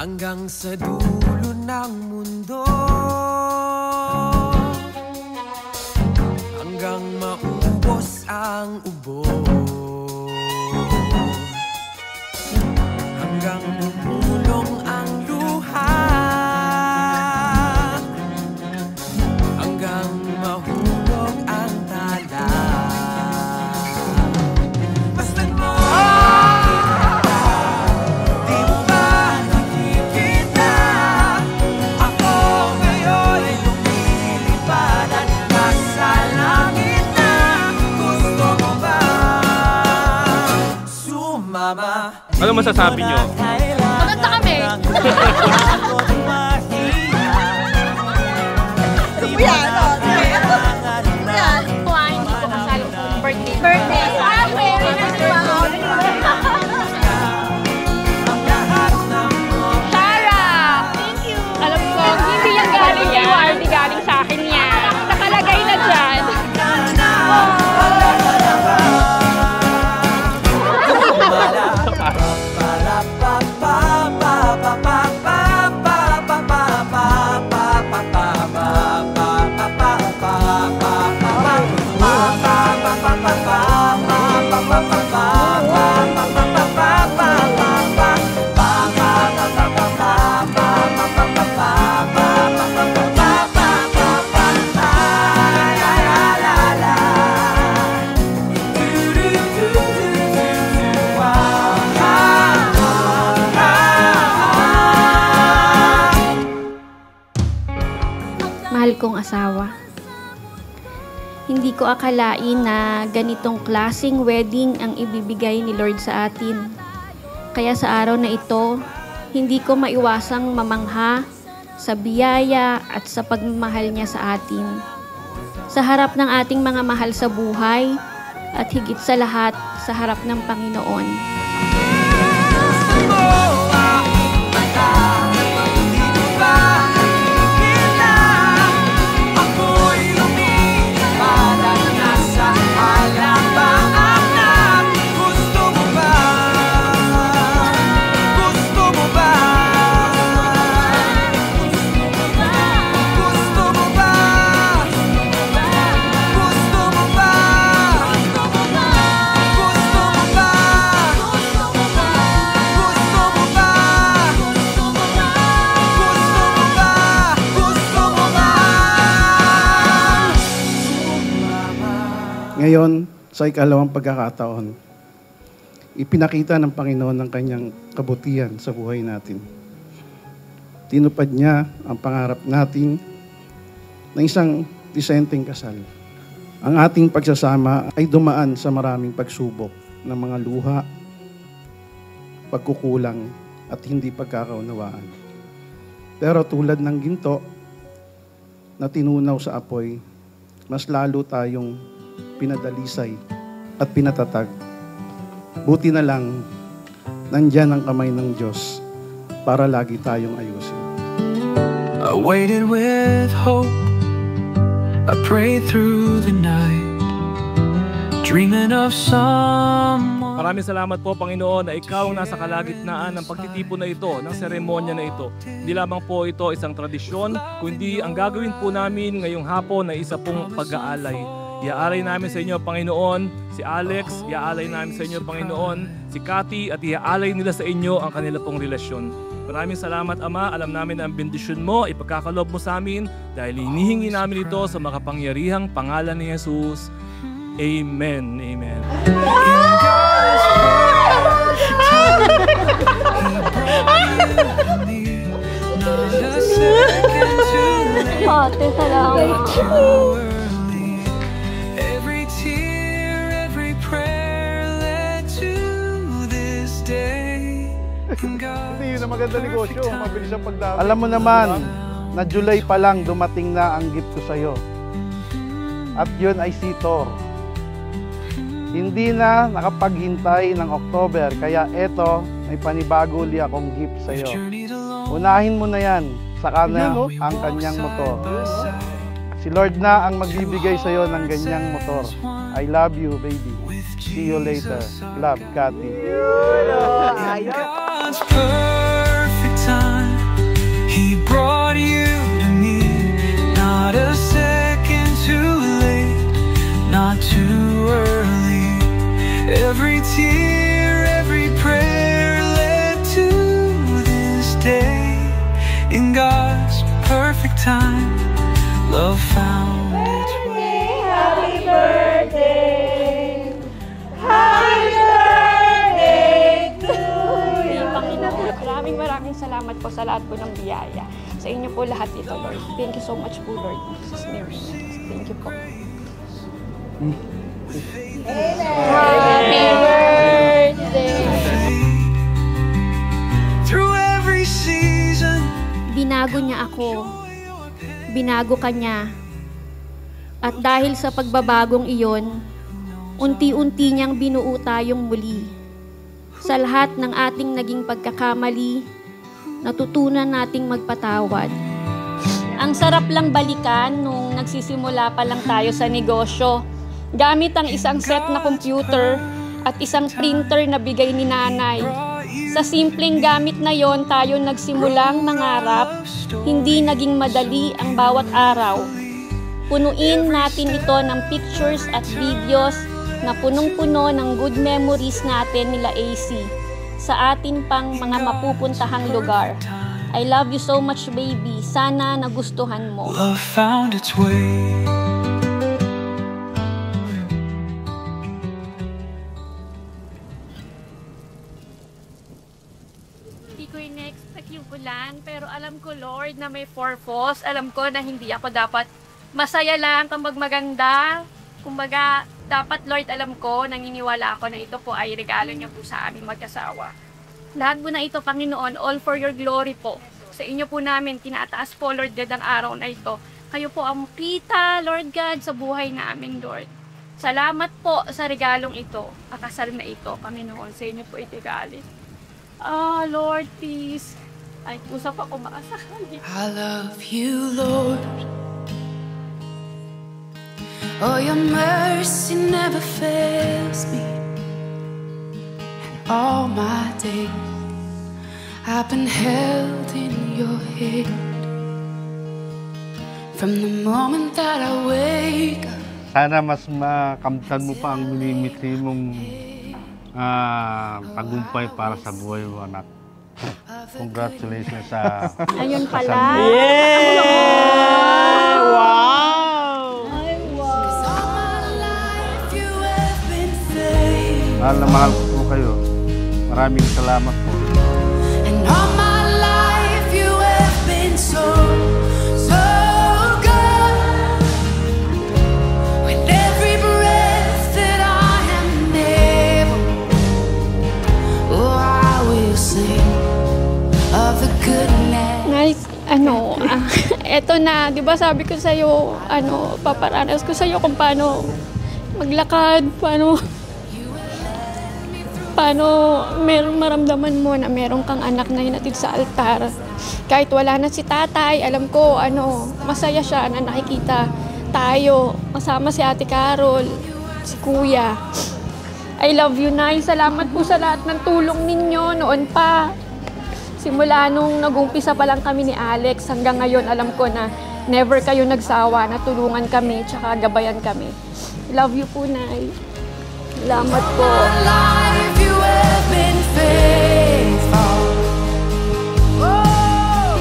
hanggang sa dulo ng mundo, hanggang maubos ang ubo, hanggang bumulong ang luha, hanggang mahulog ang tala. Basta't mo di mo ba nakikita, ako ngayon ay lumilipad at nasa langit na. Gusto mo ba sumama? Ano masasabi nyo? Maganda kami! Birthday! Sarah! Thank you! Alam ko, hindi yan galing kay Wardy, galing sa akin yan. Nakalagay na dyan. Mahal kong asawa, hindi ko akalain na ganitong klaseng wedding ang ibibigay ni Lord sa atin. Kaya sa araw na ito, hindi ko maiwasang mamangha sa biyaya at sa pagmamahal niya sa atin. Sa harap ng ating mga mahal sa buhay at higit sa lahat sa harap ng Panginoon. Ngayon, sa ikalawang pagkakataon, ipinakita ng Panginoon ang kanyang kabutihan sa buhay natin. Tinupad niya ang pangarap natin ng isang disenteng kasal. Ang ating pagsasama ay dumaan sa maraming pagsubok ng mga luha, pagkukulang at hindi pagkakaunawaan. Pero tulad ng ginto na tinunaw sa apoy, mas lalo tayong pinadalisay at pinatatag. Buti na lang, nandyan ang kamay ng Diyos para lagi tayong ayusin. I waited with hope, I prayed through the night, dreaming of someone. Maraming salamat po, Panginoon, na ikaw ang nasa kalagitnaan ng pagtitipon na ito, ng seremonya na ito. Hindi lamang po ito isang tradisyon, kundi ang gagawin po namin ngayong hapon na isa pong pag-aalay. Iaalay namin sa inyo, Panginoon, si Alex, iaalay namin sa inyo, Panginoon, si Cathy, at iaalay nila sa inyo ang kanila pong relasyon. Maraming salamat, Ama. Alam namin na ang bendisyon mo, ipagkakalob mo sa amin dahil hinihingi namin ito sa makapangyarihang pangalan ni Jesus. Amen. Amen. Ate, salamat. Hindi yun ang maganda negosyo, mabilis ang pagdami. Alam mo naman, na July pa lang dumating na ang gift ko sa'yo. At yun ay si Thor. Hindi na nakapaghintay ng October, kaya eto, may panibago li akong gift sa'yo. Unahin mo na yan, saka na ang kanyang motor. Si Lord na ang magbibigay sa'yo ng ganyang motor. I love you, baby. See you later. Love, Cathy. Perfect time. brought you to me. Not a second too late, not too early. Every tear, every prayer led to this day. In God's perfect time, love found its way. Happy birthday! Happy birthday to you! Panginoon, maraming salamat po sa lahat po ng biyaya. Sa inyo po lahat ito, Lord. Thank you so much po, Lord. In Jesus' name, thank you po. Happy birthday! Through every season, Binago niya ako. Binago ka niya. At dahil sa pagbabagong iyon, unti-unti niyang binuo tayong muli. Sa lahat ng ating naging pagkakamali, natutunan nating magpatawad. Ang sarap lang balikan nung nagsisimula pa lang tayo sa negosyo. Gamit ang isang set na computer at isang printer na bigay ni nanay. Sa simpleng gamit na yon tayo nagsimulang mangarap, hindi naging madali ang bawat araw. Punuin natin ito ng pictures at videos na punong-puno ng good memories natin nila AC sa atin pang mga mapupuntahang lugar. I love you so much, baby. Sana nagustuhan mo. love found its way. Hindi ko in-expect yung ulan, pero alam ko, Lord, na may purpose. Alam ko na hindi ako dapat masaya lang kapag maganda. Kumbaga, dapat, Lord, alam ko, naniniwala ako na ito po ay regalo niyo po sa aming mag-asawa. Lahat po na ito, Panginoon, all for your glory po. Sa inyo po namin, tinataas po, Lord God, ang araw na ito. Kayo po ang kita, Lord God, sa buhay namin, Lord. Salamat po sa regalong ito, akasal na ito, Panginoon. Sa inyo po ito galing. Lord, please. Ay, usap ako makasakali. I love you, Lord. Oh, your mercy never fails me. And all my days I've been held in your hand. From the moment that I wake up. Sana mas makamtan mo pa ang minimiti mong tagumpay para sa buhay mo, anak. Congratulations sa... Ayun pala. Mahal na mahal ko po kayo. Maraming salamat po. And all my life you have been so good. With every breath that I am able, oh, I will sing of the goodness. Nice, eto na, di ba sabi ko sa'yo, paparanas ko sa'yo kung paano maglakad, paano maramdaman mo na meron kang anak na hinatid sa altar. Kahit wala na si tatay, alam ko, masaya siya na nakikita tayo, kasama si Ate Carol, si Kuya. I love you, Nay. Salamat po sa lahat ng tulong ninyo noon pa. Simula nung nag-umpisa pa lang kami ni Alex, hanggang ngayon alam ko na never kayo nagsawa na tulungan kami tsaka gabayan kami. Love you po, Nay. Salamat po. Life you have been faithful. Oh,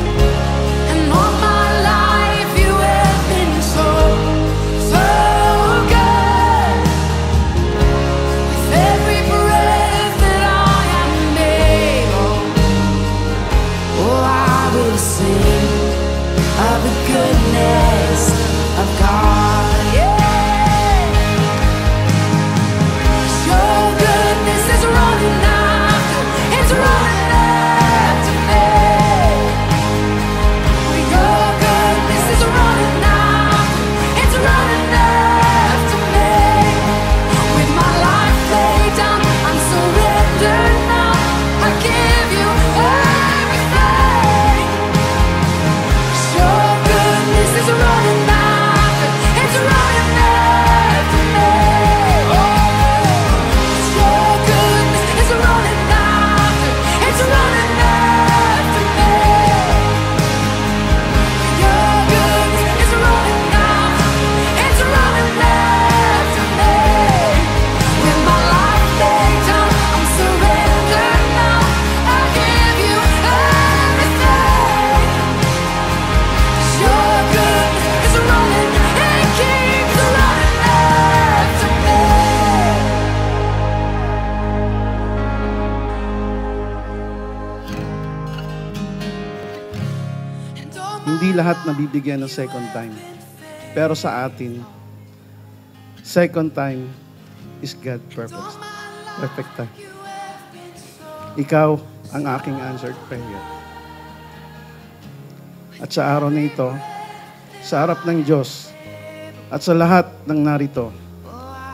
and all my life you have been so good. With every breath that I am able, oh, I will sing of the goodness of God. Your goodness is running after, it's running. Hindi lahat nabibigyan ng second time. Pero sa atin, second time is God perfect. Perfect time. Ikaw ang aking answered prayer. At sa araw na ito, sa harap ng Diyos, at sa lahat ng narito,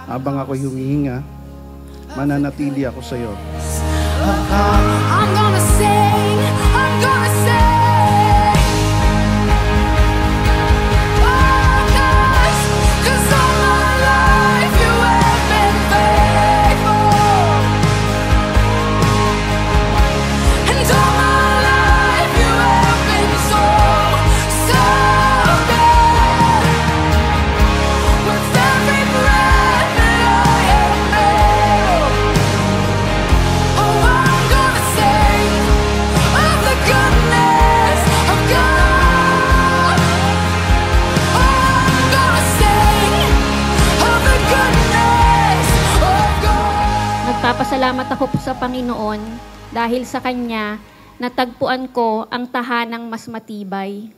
habang ako'y humihinga, mananatili ako sa iyo. I'm gonna sing, I'm gonna sing. Oh gosh, 'cause all my life you have been faithful. And all my life you have been so, so good. With every breath that I have made, oh, I'm gonna sing of the goodness of God. Oh, I'm gonna sing of the goodness of God. Nagpapasalamat ako po sa Panginoon dahil sa Kanya natagpuan ko ang tahanang mas matibay.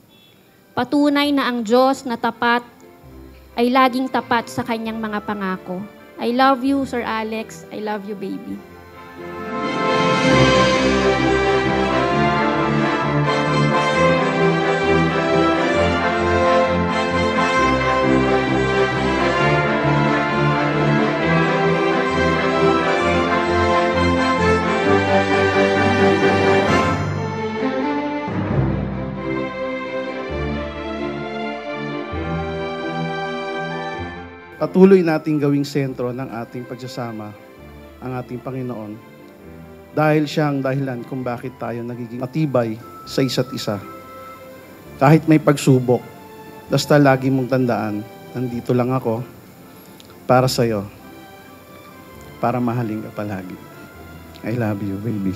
Patunay na ang Diyos na tapat ay laging tapat sa Kanyang mga pangako. I love you, Sir Alex. I love you, baby. Patuloy nating gawing sentro ng ating pagsasama ang ating Panginoon dahil siya ang dahilan kung bakit tayo nagiging matibay sa isa't isa. Kahit may pagsubok, basta lagi mong tandaan, nandito lang ako para sa'yo, para mahalin ka palagi. I love you, baby.